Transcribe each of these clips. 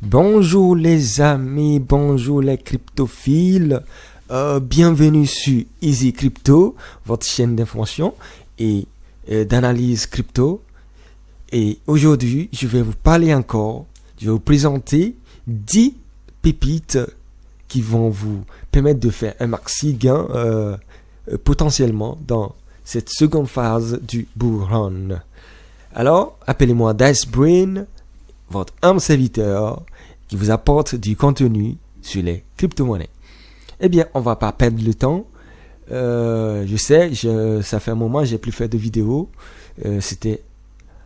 Bonjour les amis, bonjour les cryptophiles, bienvenue sur Easy Crypto, votre chaîne d'information et d'analyse crypto. Et aujourd'hui, je vais vous parler encore, je vais vous présenter 10 pépites qui vont vous permettre de faire un maxi gain potentiellement dans cette seconde phase du bull run. Alors, appelez-moi DiceBrain, votre humble serviteur qui vous apporte du contenu sur les crypto-monnaies. Eh bien, on va pas perdre le temps. Je sais, ça fait un moment que j'ai plus fait de vidéos. C'était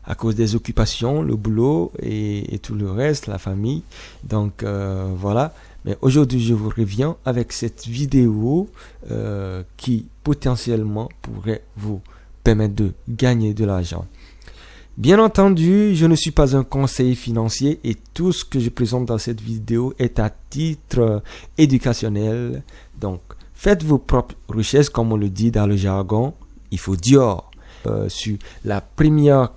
à cause des occupations, le boulot et tout le reste, la famille. Donc voilà. Mais aujourd'hui, je vous reviens avec cette vidéo qui potentiellement pourrait vous permettre de gagner de l'argent. Bien entendu, je ne suis pas un conseiller financier et tout ce que je présente dans cette vidéo est à titre éducationnel. Donc, faites vos propres recherches, comme on le dit dans le jargon. Il faut dire sur la première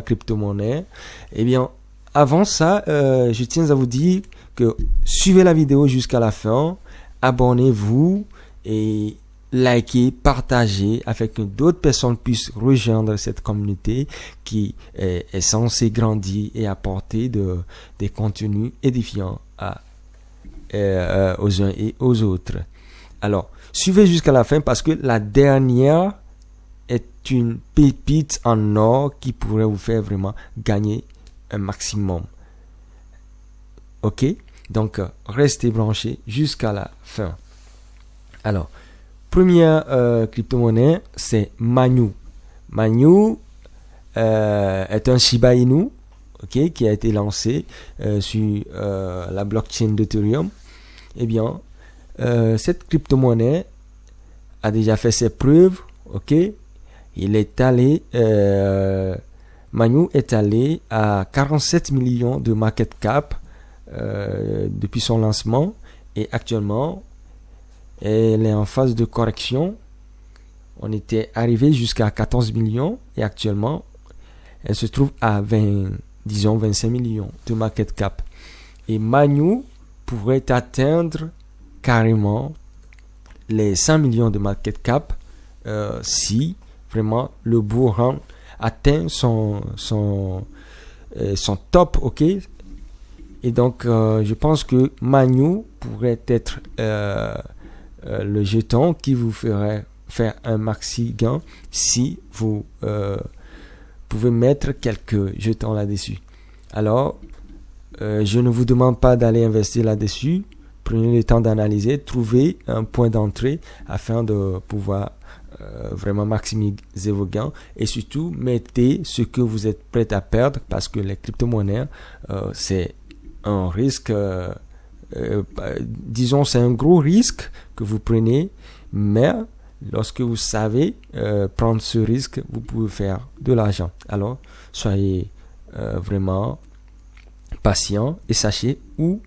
crypto-monnaie. Eh bien, avant ça, je tiens à vous dire que suivez la vidéo jusqu'à la fin, abonnez-vous et likez, partagez afin que d'autres personnes puissent rejoindre cette communauté qui est censée grandir et apporter des contenus édifiants aux uns et aux autres. Alors, suivez jusqu'à la fin parce que la dernière est une pépite en or qui pourrait vous faire vraiment gagner un maximum. Ok? Donc, restez branchés jusqu'à la fin. Alors, première crypto-monnaie, c'est Manyu. Manyu est un Shiba Inu, okay, qui a été lancé sur la blockchain d'Ethereum. Eh bien, cette crypto-monnaie a déjà fait ses preuves. Ok, il est allé, Manyu est allé à 47 millions de market cap depuis son lancement et actuellement, elle est en phase de correction. On était arrivé jusqu'à 14 millions et actuellement, elle se trouve à 25 millions de market cap. Et Manyu pourrait atteindre carrément les 100 millions de market cap si vraiment le bull run atteint son top, ok? Et donc, je pense que Manyu pourrait être le jeton qui vous ferait faire un maxi gain si vous pouvez mettre quelques jetons là-dessus. Alors, je ne vous demande pas d'aller investir là-dessus. Prenez le temps d'analyser, trouvez un point d'entrée afin de pouvoir vraiment maximiser vos gains et surtout mettez ce que vous êtes prêt à perdre parce que les crypto-monnaies, c'est un risque, disons, c'est un gros risque que vous prenez, mais lorsque vous savez prendre ce risque, vous pouvez faire de l'argent. Alors, soyez vraiment patient et sachez où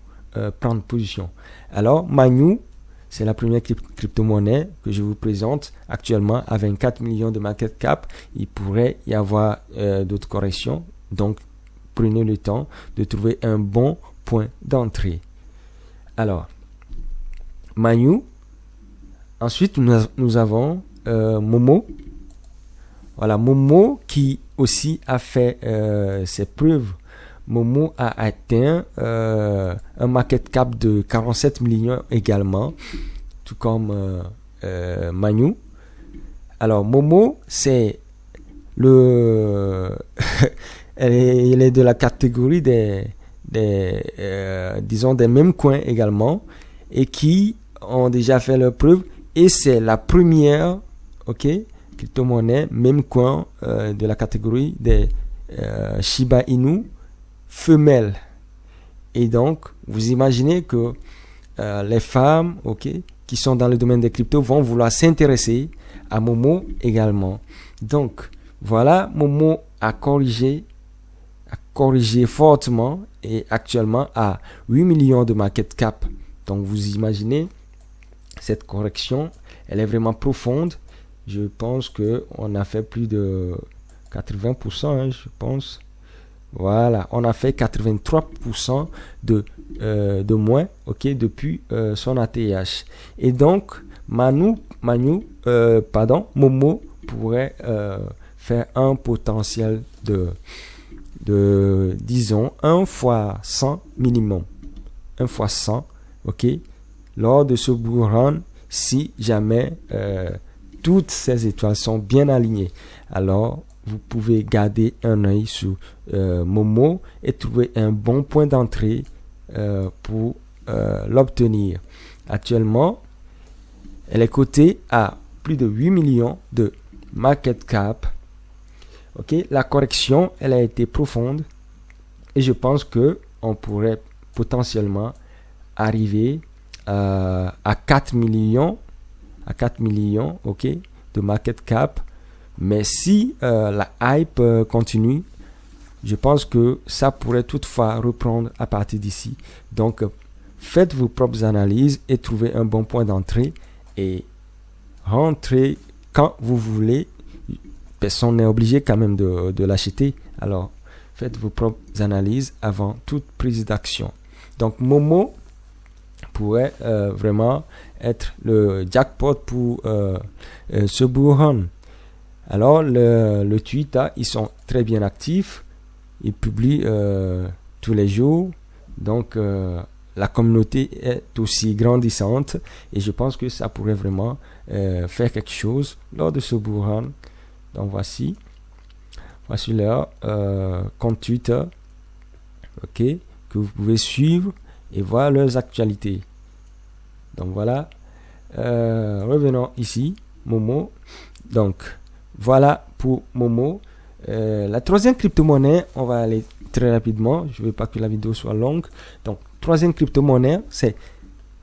prendre position. Alors, Manyu, c'est la première crypto-monnaie que je vous présente actuellement à 24 millions de market cap. Il pourrait y avoir d'autres corrections, donc prenez le temps de trouver un bon point d'entrée. Alors, Manyu. Ensuite, nous avons Momo. Voilà, Momo qui aussi a fait ses preuves. Momo a atteint un market cap de 47 millions également, tout comme Manyu. Alors, Momo, c'est elle est de la catégorie disons des mêmes coins également et qui ont déjà fait leur preuve et c'est la première crypto-monnaie même coin de la catégorie des Shiba Inu femelles. Et donc vous imaginez que les femmes qui sont dans le domaine des cryptos vont vouloir s'intéresser à Momo également. Donc voilà, Momo a corrigé fortement et actuellement à 8 millions de market cap. Donc vous imaginez cette correction, elle est vraiment profonde. Je pense qu'on a fait plus de 80%, je pense. Voilà, on a fait 83% de moins, ok, depuis son ATH. Et donc, Momo pourrait faire un potentiel disons, 1 fois 100 minimum. 1 fois 100, ok, lors de ce bull run, si jamais toutes ces étoiles sont bien alignées. Alors, vous pouvez garder un œil sur Momo et trouver un bon point d'entrée pour l'obtenir. Actuellement, elle est cotée à plus de 8 millions de market cap. Ok, la correction, elle a été profonde et je pense que on pourrait potentiellement arriver à 4 millions, ok, de market cap. Mais si la hype continue, je pense que ça pourrait toutefois reprendre à partir d'ici. Donc, faites vos propres analyses et trouvez un bon point d'entrée et rentrez quand vous voulez. Personne n'est obligé quand même de l'acheter. Alors, faites vos propres analyses avant toute prise d'action. Donc, Momo pourrait vraiment être le jackpot pour ce bull run. Alors, le Twitter, ils sont très bien actifs. Ils publient tous les jours. Donc, la communauté est aussi grandissante. Et je pense que ça pourrait vraiment faire quelque chose lors de ce bull run. Donc, voici leur compte Twitter. Ok, que vous pouvez suivre et voir leurs actualités. Donc, voilà. Revenons ici. Momo. Donc, voilà pour Momo. La troisième crypto-monnaie, on va aller très rapidement. Je ne veux pas que la vidéo soit longue. Donc, troisième crypto-monnaie, c'est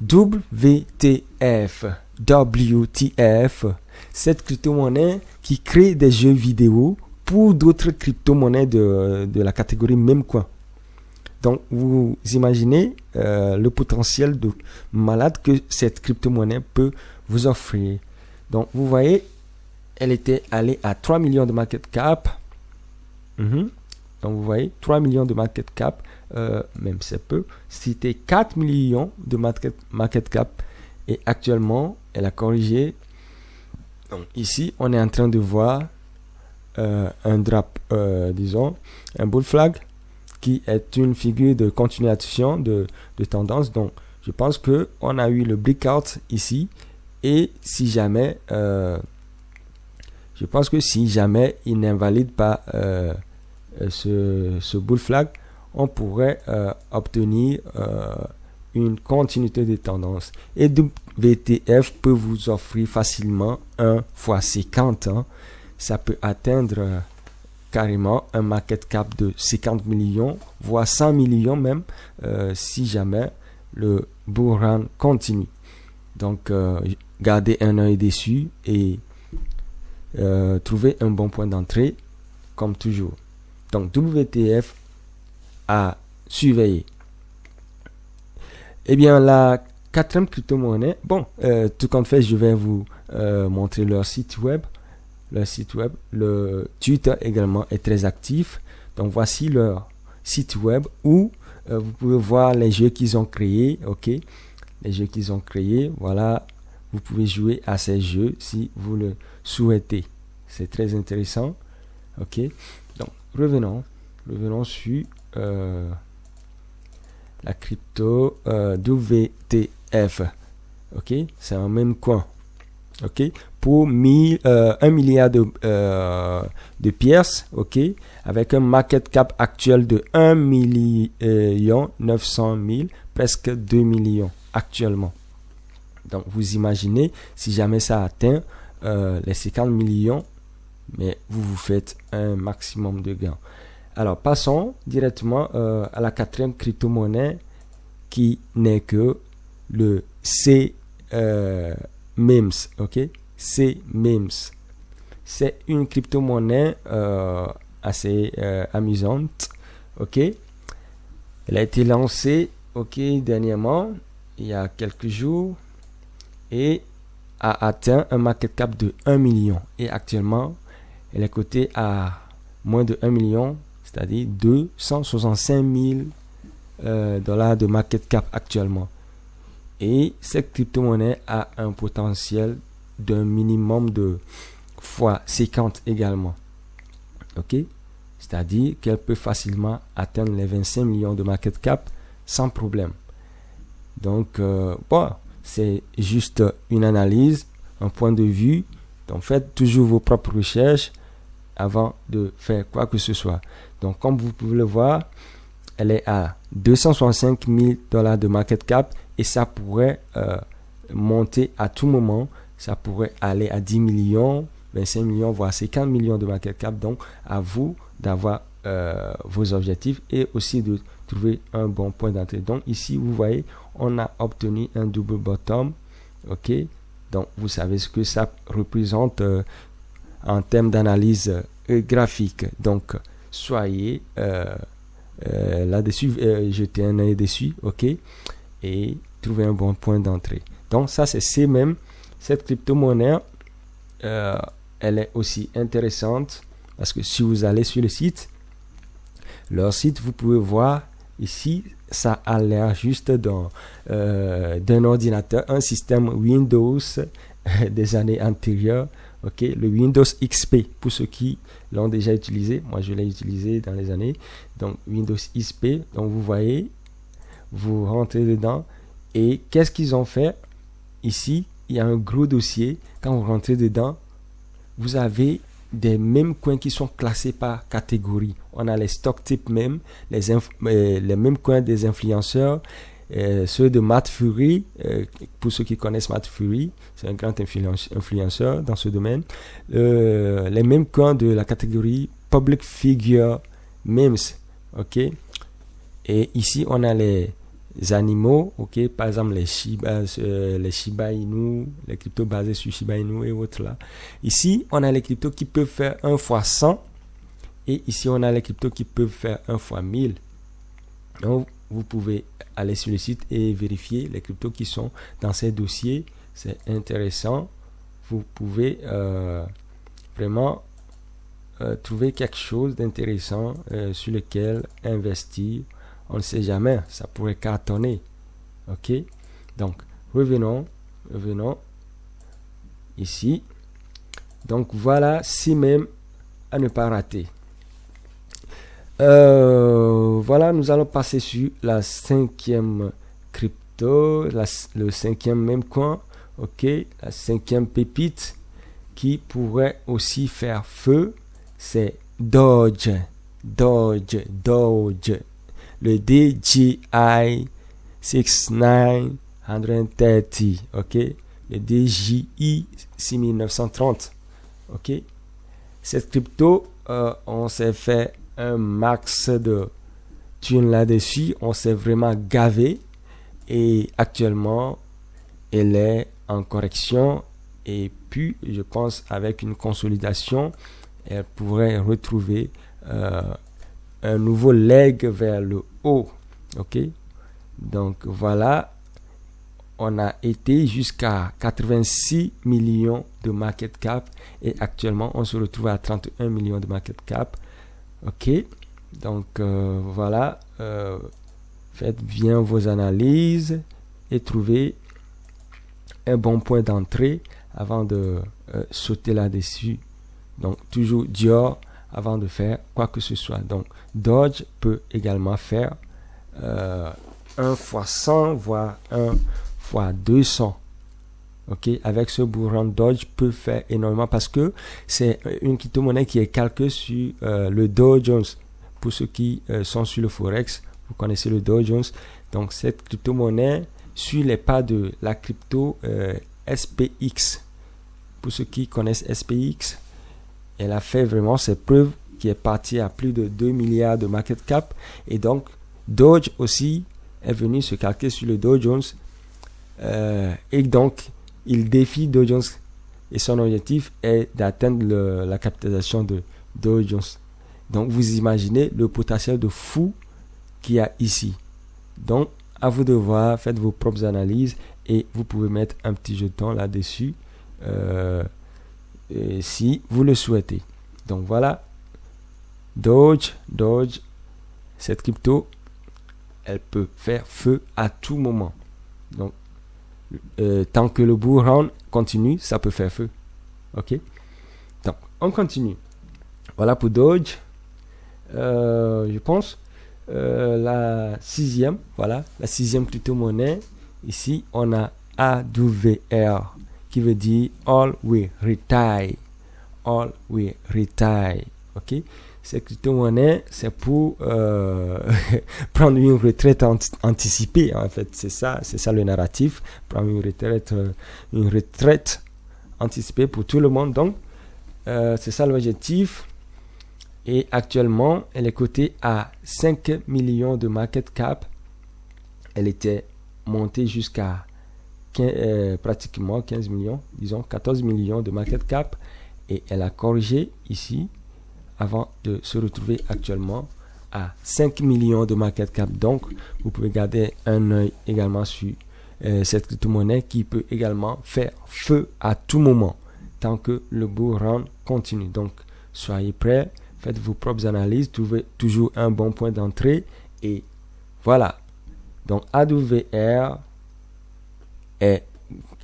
WTF. WTF. Cette crypto-monnaie qui crée des jeux vidéo pour d'autres crypto-monnaies de la catégorie Memecoin. Donc, vous imaginez le potentiel de malade que cette crypto-monnaie peut vous offrir. Donc, vous voyez, elle était allée à 3 millions de market cap. Donc, vous voyez, 3 millions de market cap, même c'est peu. C'était 4 millions de market cap. Et actuellement, elle a corrigé. Donc, ici, on est en train de voir un drop, disons, un bull flag qui est une figure de continuation de tendance. Donc, je pense qu'on a eu le breakout ici. Et si jamais... je pense que si jamais il n'invalide pas ce bull flag, on pourrait obtenir une continuité de tendance. Et WTF peut vous offrir facilement 1 fois 50. Ça peut atteindre carrément un market cap de 50 millions, voire 100 millions même, si jamais le bull run continue. Donc, gardez un œil dessus et trouver un bon point d'entrée comme toujours. Donc WTF à surveiller. Eh bien, la quatrième crypto-monnaie, bon, tout compte fait, je vais vous montrer leur site web. Le Twitter également est très actif. Donc voici leur site web où vous pouvez voir les jeux qu'ils ont créés. Ok, les jeux qu'ils ont créés. Voilà, vous pouvez jouer à ces jeux si vous le souhaitez. C'est très intéressant. Ok, donc revenons sur la crypto WTF. Ok, c'est un même coin. Ok, pour 1 milliard de pièces. Ok, avec un market cap actuel de 1 900 000, presque 2 millions actuellement. Donc vous imaginez si jamais ça atteint les 50 millions, mais vous faites un maximum de gains. Alors passons directement à la quatrième crypto-monnaie qui n'est que le C-MEMS. Ok, C-MEMS. C'est une crypto-monnaie assez amusante. Ok, elle a été lancée dernièrement, il y a quelques jours, et a atteint un market cap de 1 million. Et actuellement, elle est cotée à moins de 1 million, c'est-à-dire 265 000 dollars de market cap actuellement. Et cette crypto-monnaie a un potentiel d'un minimum de fois 50 également. Ok? C'est-à-dire qu'elle peut facilement atteindre les 25 millions de market cap sans problème. Donc, bon, c'est juste une analyse, un point de vue. Donc, faites toujours vos propres recherches avant de faire quoi que ce soit. Donc, comme vous pouvez le voir, elle est à 265 000 dollars de market cap et ça pourrait monter à tout moment. Ça pourrait aller à 10 millions, 25 millions, voire 50 millions de market cap. Donc, à vous d'avoir vos objectifs et aussi de trouver un bon point d'entrée. Donc, ici, vous voyez, on a obtenu un double bottom. OK? Donc, vous savez ce que ça représente en termes d'analyse graphique. Donc, soyez là-dessus, jetez un œil dessus. OK? Et trouvez un bon point d'entrée. Donc, ça, c'est CMEM. Cette crypto-monnaie, elle est aussi intéressante parce que si vous allez sur le site, leur site, vous pouvez voir ici, ça a l'air juste d'un ordinateur, un système Windows des années antérieures. Ok, le Windows XP, pour ceux qui l'ont déjà utilisé, moi je l'ai utilisé dans les années. Donc Windows XP, donc vous voyez, vous rentrez dedans et qu'est-ce qu'ils ont fait ici? Il y a un gros dossier. Quand vous rentrez dedans, vous avez des mêmes coins qui sont classés par catégorie. On a les stock types même, les mêmes coins des influenceurs, ceux de Matt Fury, pour ceux qui connaissent Matt Fury, c'est un grand influenceur dans ce domaine. Les mêmes coins de la catégorie Public Figure Memes. Ok. Et ici, on a les animaux, ok, par exemple les Shiba Inu, les cryptos basés sur Shiba Inu et autres là. Ici, on a les cryptos qui peuvent faire 1 fois 100 et ici, on a les cryptos qui peuvent faire 1 fois 1000. Donc, vous pouvez aller sur le site et vérifier les cryptos qui sont dans ces dossiers. C'est intéressant. Vous pouvez vraiment trouver quelque chose d'intéressant sur lequel investir. On ne sait jamais, ça pourrait cartonner. Ok, donc revenons ici. Donc voilà, si même à ne pas rater. Voilà, nous allons passer sur la 5e crypto, le 5e même coin. Ok, la 5e pépite qui pourrait aussi faire feu, c'est Doge. Le DJI 6930, ok, le DJI 6930, ok. Cette crypto, on s'est fait un max de thunes là-dessus, on s'est vraiment gavé et actuellement, elle est en correction et puis, je pense, avec une consolidation, elle pourrait retrouver un nouveau leg vers le haut. Ok, donc voilà, on a été jusqu'à 86 millions de market cap et actuellement on se retrouve à 31 millions de market cap. Ok, donc voilà, faites bien vos analyses et trouvez un bon point d'entrée avant de sauter là-dessus. Donc toujours Dior avant de faire quoi que ce soit. Donc Doge peut également faire 1 fois 100 voire 1 fois 200. Ok, avec ce bourron, Doge peut faire énormément parce que c'est une crypto-monnaie qui est calquée sur le Dow Jones. Pour ceux qui sont sur le Forex, vous connaissez le Dow Jones. Donc cette crypto-monnaie suit les pas de la crypto SPX. Pour ceux qui connaissent SPX, elle a fait vraiment ses preuves, qui est partie à plus de 2 milliards de market cap. Et donc, Doge aussi est venu se calquer sur le Dow Jones. Et donc, il défie Dow Jones. Et son objectif est d'atteindre la capitalisation de Dow Jones. Donc, vous imaginez le potentiel de fou qu'il y a ici. Donc, à vous de voir, faites vos propres analyses et vous pouvez mettre un petit jeton là-dessus. Si vous le souhaitez. Donc voilà, Doge, cette crypto, elle peut faire feu à tout moment. Donc, tant que le bull run continue, ça peut faire feu. Ok? Donc, on continue. Voilà pour Doge. Je pense la sixième crypto-monnaie. Ici, on a AWR qui veut dire All Will Retire. All Will Retire. Ok? Cette crypto-monnaie, c'est pour prendre une retraite anticipée. En fait, c'est ça le narratif. Prendre une retraite anticipée pour tout le monde. Donc, c'est ça l'objectif. Et actuellement, elle est cotée à 5 millions de market cap. Elle était montée jusqu'à pratiquement 15 millions, disons 14 millions de market cap. Et elle a corrigé ici avant de se retrouver actuellement à 5 millions de market cap. Donc, vous pouvez garder un œil également sur cette crypto-monnaie qui peut également faire feu à tout moment tant que le bull run continue. Donc, soyez prêts, faites vos propres analyses, trouvez toujours un bon point d'entrée et voilà. Donc, AWR est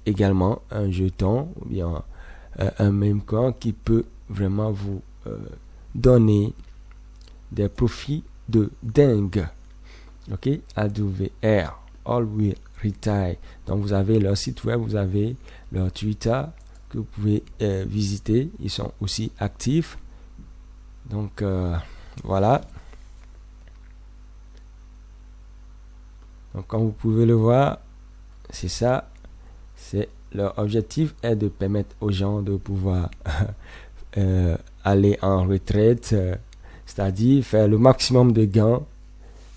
également un jeton ou bien un meme coin qui peut vraiment vous donner des profits de dingue. Ok, AWR, All Will Retire. Donc vous avez leur site web, vous avez leur Twitter que vous pouvez visiter. Ils sont aussi actifs. Donc voilà. Donc comme vous pouvez le voir, c'est ça. C'est leur objectif est de permettre aux gens de pouvoir aller en retraite, c'est-à-dire faire le maximum de gains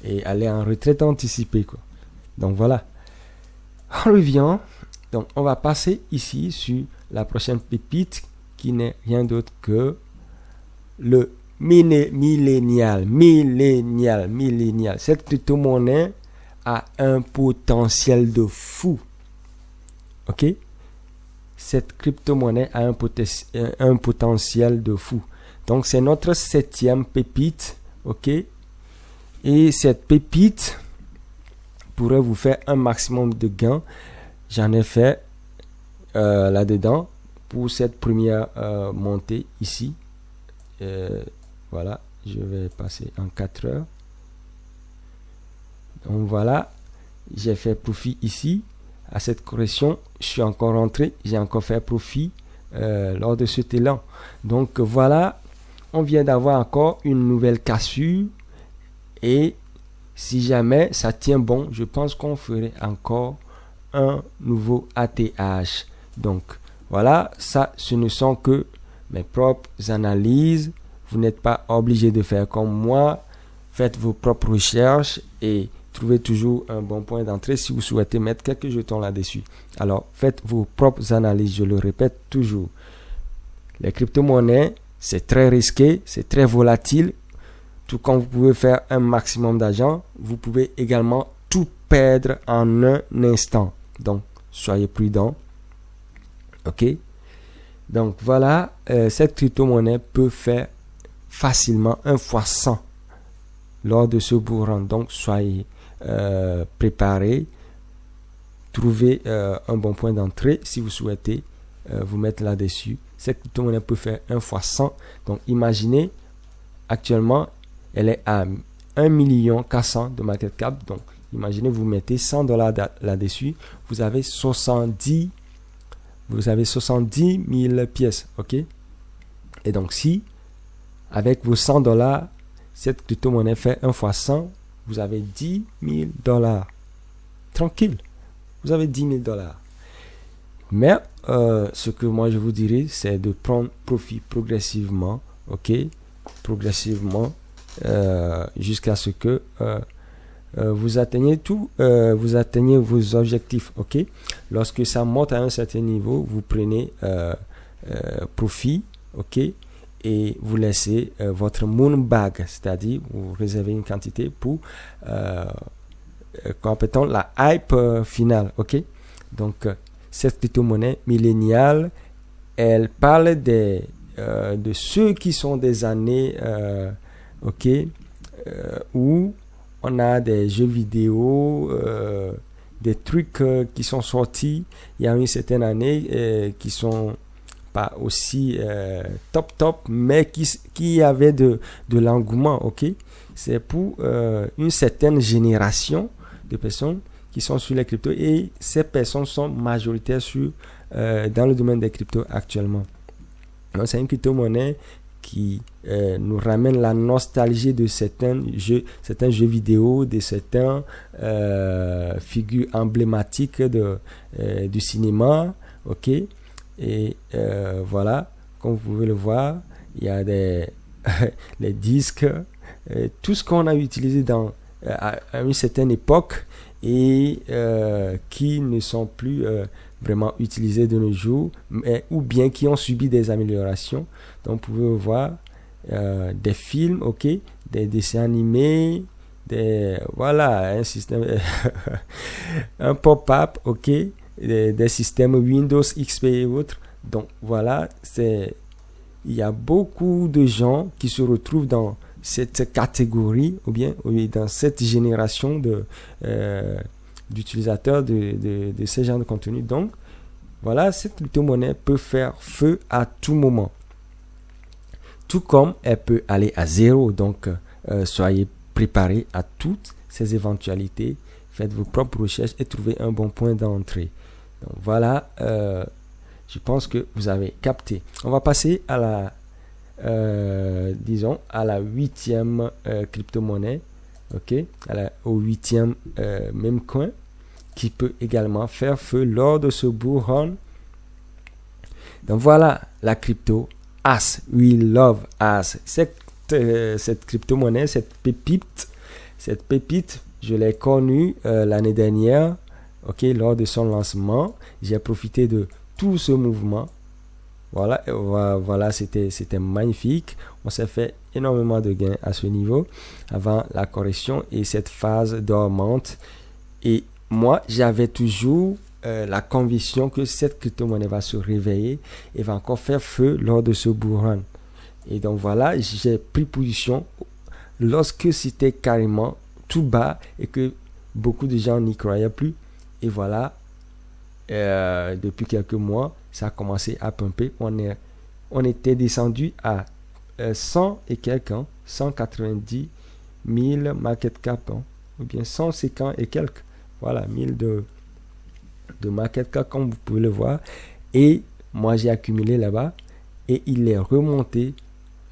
et aller en retraite anticipée, quoi. Donc voilà. On revient. Donc on va passer ici sur la prochaine pépite qui n'est rien d'autre que le millénial. Cette crypto-monnaie a un potentiel de fou. Ok? Cette crypto-monnaie a un potentiel de fou. Donc, c'est notre 7e pépite. Ok? Et cette pépite pourrait vous faire un maximum de gains. J'en ai fait là-dedans pour cette première montée ici. Voilà. Je vais passer en 4 heures. Donc, voilà. J'ai fait profit ici. À cette correction, je suis encore rentré, j'ai encore fait profit lors de cet élan. Donc voilà, on vient d'avoir encore une nouvelle cassure et si jamais ça tient bon, je pense qu'on ferait encore un nouveau ATH. Donc voilà, ça ce ne sont que mes propres analyses. Vous n'êtes pas obligé de faire comme moi. Faites vos propres recherches et trouvez toujours un bon point d'entrée si vous souhaitez mettre quelques jetons là-dessus. Alors, faites vos propres analyses. Je le répète toujours. Les crypto-monnaies, c'est très risqué, c'est très volatile. Tout comme vous pouvez faire un maximum d'argent, vous pouvez également tout perdre en un instant. Donc, soyez prudents. Ok? Donc, voilà. Cette crypto-monnaie peut faire facilement 1 fois 100 lors de ce bull run. Donc, soyez préparez, trouvez un bon point d'entrée si vous souhaitez vous mettre là-dessus. Cette crypto-monnaie peut faire 1 fois 100. Donc imaginez, actuellement, elle est à 1 400 000 de market cap. Donc imaginez, vous mettez $100 là-dessus, vous avez 70 000 pièces. Ok? Et donc si, avec vos $100, cette crypto-monnaie fait 1 fois 100, vous avez $10 000. Tranquille. Vous avez $10 000. Mais ce que moi je vous dirais, c'est de prendre profit progressivement. Ok? Progressivement. Jusqu'à ce que vous atteignez vos objectifs. Ok? Lorsque ça monte à un certain niveau, vous prenez profit. Ok? Et vous laissez votre moon bag, c'est-à-dire vous réservez une quantité pour complétant la hype finale. Ok? Donc cette crypto-monnaie milléniale, elle parle de ceux qui sont des années ok, où on a des jeux vidéo, des trucs qui sont sortis il y a une certaine année, qui sont pas aussi top, mais qui avaient de l'engouement, ok. C'est pour une certaine génération de personnes qui sont sur les cryptos, et ces personnes sont majoritaires dans le domaine des cryptos actuellement. Donc, c'est une crypto-monnaie qui nous ramène la nostalgie de certains jeux vidéo, de certaines figures emblématiques du cinéma, ok. Et voilà, comme vous pouvez le voir, il y a les disques, tout ce qu'on a utilisé à une certaine époque et qui ne sont plus vraiment utilisés de nos jours, ou bien qui ont subi des améliorations. Donc vous pouvez voir des films, ok, des dessins animés, voilà, un système un pop-up, ok, des systèmes Windows XP et autres. Donc voilà, il y a beaucoup de gens qui se retrouvent dans cette catégorie, ou bien dans cette génération d'utilisateurs de ce genre de contenu. Donc voilà, cette crypto-monnaie peut faire feu à tout moment, tout comme elle peut aller à zéro. Donc soyez préparés à toutes ces éventualités, faites vos propres recherches et trouvez un bon point d'entrée. Donc voilà, je pense que vous avez capté. On va passer à la disons à la 8e crypto-monnaie, ok, au 8e même coin, qui peut également faire feu lors de ce bull run. Donc voilà la crypto AS. We love AS. Cette crypto-monnaie, cette pépite, je l'ai connue l'année dernière, ok, lors de son lancement. J'ai profité de tout ce mouvement. Voilà, c'était magnifique. On s'est fait énormément de gains à ce niveau avant la correction et cette phase dormante. Et moi, j'avais toujours la conviction que cette crypto-monnaie va se réveiller et va encore faire feu lors de ce bull run. Et donc voilà, j'ai pris position lorsque c'était carrément tout bas et que beaucoup de gens n'y croyaient plus. Et voilà, depuis quelques mois, ça a commencé à pumper. On était descendu à 100 et quelques, 190 000 market cap, ou bien 150 et quelques. Voilà, 1000 de market cap, comme vous pouvez le voir. Et moi, j'ai accumulé là-bas. Et il est remonté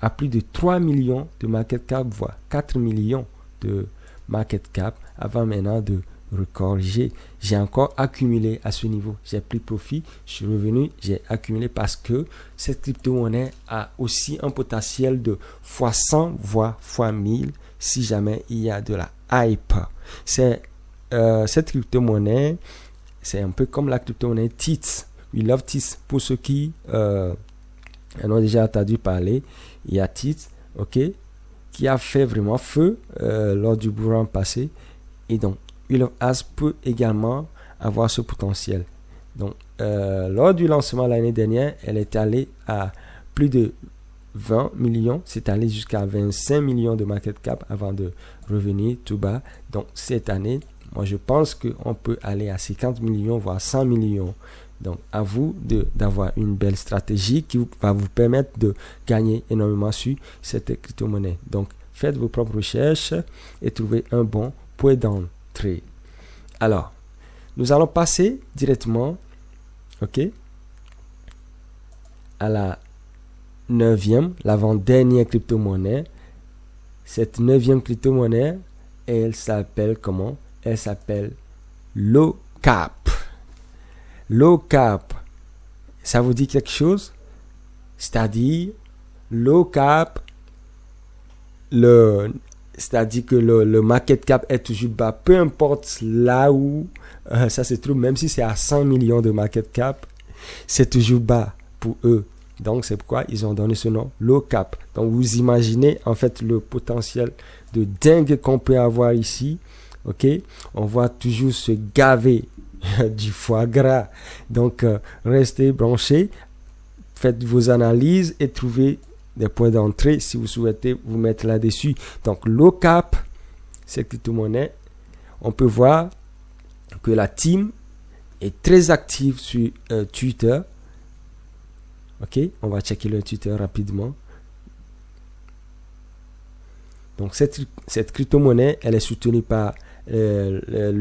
à plus de 3 millions de market cap, voire 4 millions de market cap, avant maintenant de recorriger. J'ai encore accumulé à ce niveau. J'ai pris profit, je suis revenu, j'ai accumulé parce que cette crypto-monnaie a aussi un potentiel de x100, voire x1000 si jamais il y a de la hype. Cette crypto-monnaie, c'est un peu comme la crypto-monnaie TITS. We love TITS. Pour ceux qui en ont déjà entendu parler, il y a TITS, ok, qui a fait vraiment feu lors du bull run passé. Et donc, We Love AS peut également avoir ce potentiel. Donc, lors du lancement l'année dernière, elle est allée à plus de 20 millions. C'est allé jusqu'à 25 millions de market cap avant de revenir tout bas. Donc, cette année, moi, je pense qu'on peut aller à 50 millions, voire 100 millions. Donc, à vous d'avoir une belle stratégie qui va vous permettre de gagner énormément sur cette crypto-monnaie. Donc, faites vos propres recherches et trouvez un bon point d'entrée. Alors, nous allons passer directement, ok, à la 9e, l'avant-dernière crypto-monnaie. Cette 9e crypto-monnaie, elle s'appelle comment? Elle s'appelle LoCap. LoCap, ça vous dit quelque chose? C'est-à-dire, LoCap, c'est-à-dire que le market cap est toujours bas, peu importe là où ça se trouve, même si c'est à 100 millions de market cap, c'est toujours bas pour eux. Donc, c'est pourquoi ils ont donné ce nom, LoCap. Donc, vous imaginez en fait le potentiel de dingue qu'on peut avoir ici. Ok, on va toujours se gaver du foie gras. Donc, restez branchés, faites vos analyses et trouvez des points d'entrée si vous souhaitez vous mettre là-dessus. Donc, LoCap, cette crypto-monnaie, on peut voir que la team est très active sur Twitter. Ok, on va checker le Twitter rapidement. Donc, cette crypto-monnaie, elle est soutenue par des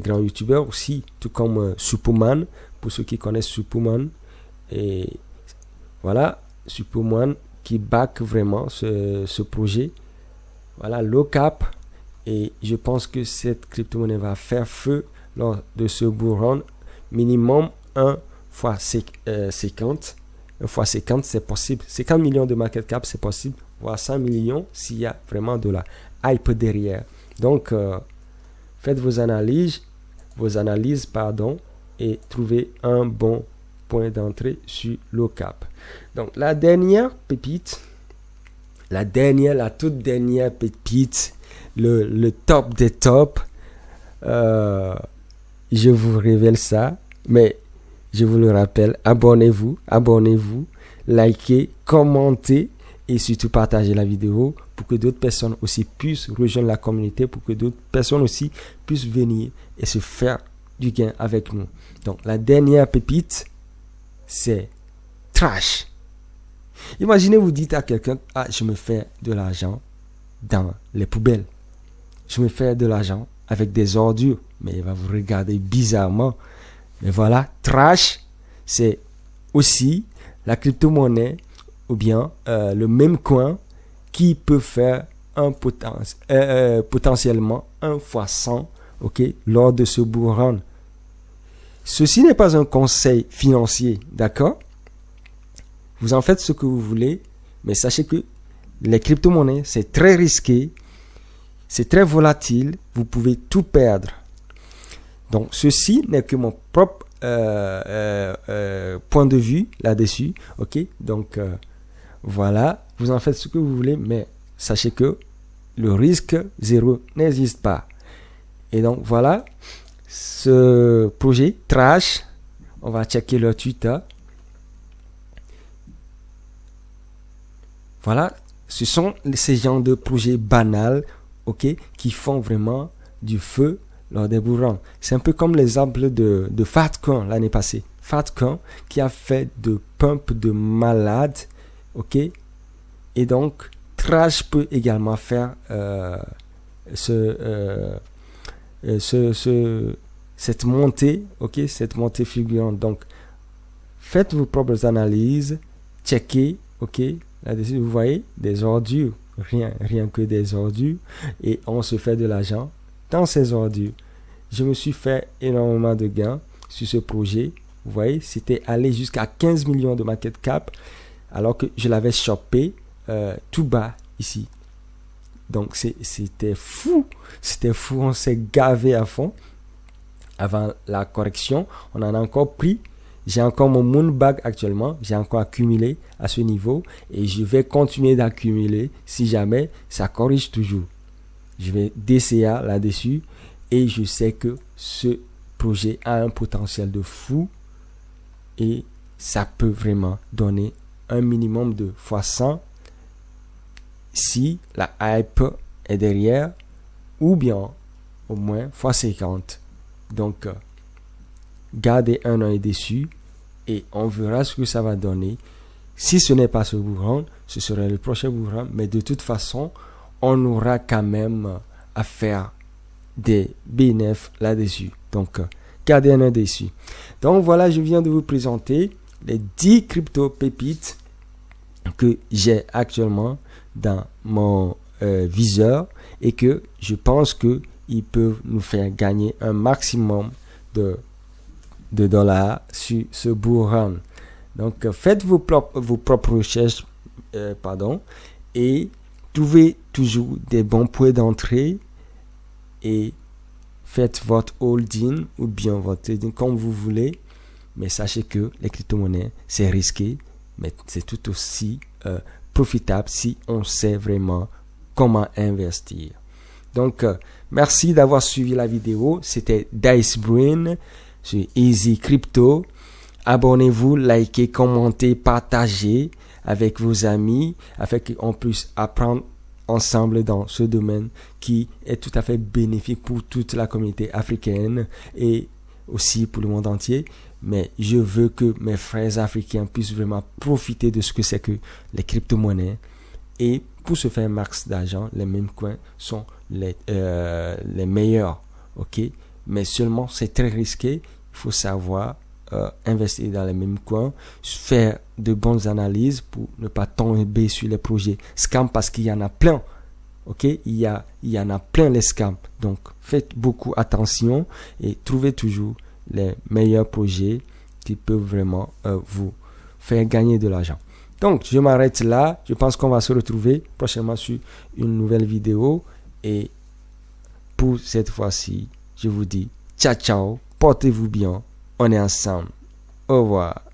grands youtubeurs aussi, tout comme Superman, pour ceux qui connaissent Superman. Et voilà, Superman qui back vraiment ce projet. Voilà, LoCap. Et je pense que cette crypto-monnaie va faire feu lors de ce bull run. Minimum 1 fois 50. 1 fois 50, c'est possible. 50 millions de market cap, c'est possible. Voire 100 millions s'il y a vraiment de la hype derrière. Donc, faites vos analyses, et trouvez un bon point d'entrée sur LoCap. Donc, la toute dernière pépite, le top des tops, je vous révèle ça, mais je vous le rappelle, abonnez-vous, likez, commentez et surtout partagez la vidéo pour que d'autres personnes aussi puissent rejoindre la communauté, pour que d'autres personnes aussi puissent venir et se faire du gain avec nous. Donc, la dernière pépite, c'est trash. Imaginez, vous dites à quelqu'un, je me fais de l'argent dans les poubelles. Je me fais de l'argent avec des ordures. Mais il va vous regarder bizarrement. Mais voilà, trash, c'est aussi la crypto-monnaie ou bien le même coin qui peut faire potentiellement 1 fois 100, ok, lors de ce bull run. Ceci n'est pas un conseil financier, d'accord? Vous en faites ce que vous voulez, mais sachez que les crypto-monnaies, c'est très risqué, c'est très volatile, vous pouvez tout perdre. Donc, ceci n'est que mon propre point de vue là-dessus, ok? Donc, voilà, vous en faites ce que vous voulez, mais sachez que le risque zéro n'existe pas. Et donc, voilà, ce projet Trash, on va checker leur Twitter. Voilà, ce sont ces genres de projets banals, ok, qui font vraiment du feu lors des bull runs. C'est un peu comme l'exemple de Fatcoin l'année passée. Fatcoin qui a fait de pump de malade, ok. Et donc, Trash peut également faire cette montée, ok, cette montée fulgurante. Donc, faites vos propres analyses, checkez, ok. Là-dessus, vous voyez, des ordures, rien que des ordures, et on se fait de l'argent dans ces ordures. Je me suis fait énormément de gains sur ce projet. Vous voyez, c'était aller jusqu'à 15 millions de market cap, alors que je l'avais chopé tout bas ici. Donc, c'était fou, on s'est gavé à fond. Avant la correction, on en a encore pris. J'ai encore mon Moonbag actuellement. J'ai encore accumulé à ce niveau. Et je vais continuer d'accumuler si jamais ça corrige toujours. Je vais DCA là-dessus. Et je sais que ce projet a un potentiel de fou. Et ça peut vraiment donner un minimum de x100 si la hype est derrière. Ou bien au moins x50. Donc, gardez un œil dessus et on verra ce que ça va donner. Si ce n'est pas ce bull run, ce sera le prochain bull run, mais de toute façon, on aura quand même à faire des bénéfices là-dessus. Donc, gardez un œil dessus. Donc, voilà, je viens de vous présenter les 10 crypto pépites que j'ai actuellement dans mon viseur et que je pense que ils peuvent nous faire gagner un maximum de dollars sur ce bull run. Donc, faites vos propres recherches et trouvez toujours des bons points d'entrée et faites votre holding ou bien votre trading comme vous voulez. Mais sachez que les crypto-monnaies, c'est risqué, mais c'est tout aussi profitable si on sait vraiment comment investir. Donc, merci d'avoir suivi la vidéo. C'était Dice Brain sur Easy Crypto. Abonnez-vous, likez, commentez, partagez avec vos amis, afin qu'on puisse apprendre ensemble dans ce domaine qui est tout à fait bénéfique pour toute la communauté africaine et aussi pour le monde entier. Mais je veux que mes frères africains puissent vraiment profiter de ce que c'est que les crypto-monnaies. Et pour se faire un max d'argent, les mêmes coins sont les meilleurs. Ok? Mais seulement, c'est très risqué. Il faut savoir investir dans les mêmes coins, faire de bonnes analyses pour ne pas tomber sur les projets scam parce qu'il y en a plein. Ok? Il y en a plein les scams. Donc, faites beaucoup attention et trouvez toujours les meilleurs projets qui peuvent vraiment vous faire gagner de l'argent. Donc, je m'arrête là. Je pense qu'on va se retrouver prochainement sur une nouvelle vidéo. Et pour cette fois-ci, je vous dis ciao, ciao. Portez-vous bien. On est ensemble. Au revoir.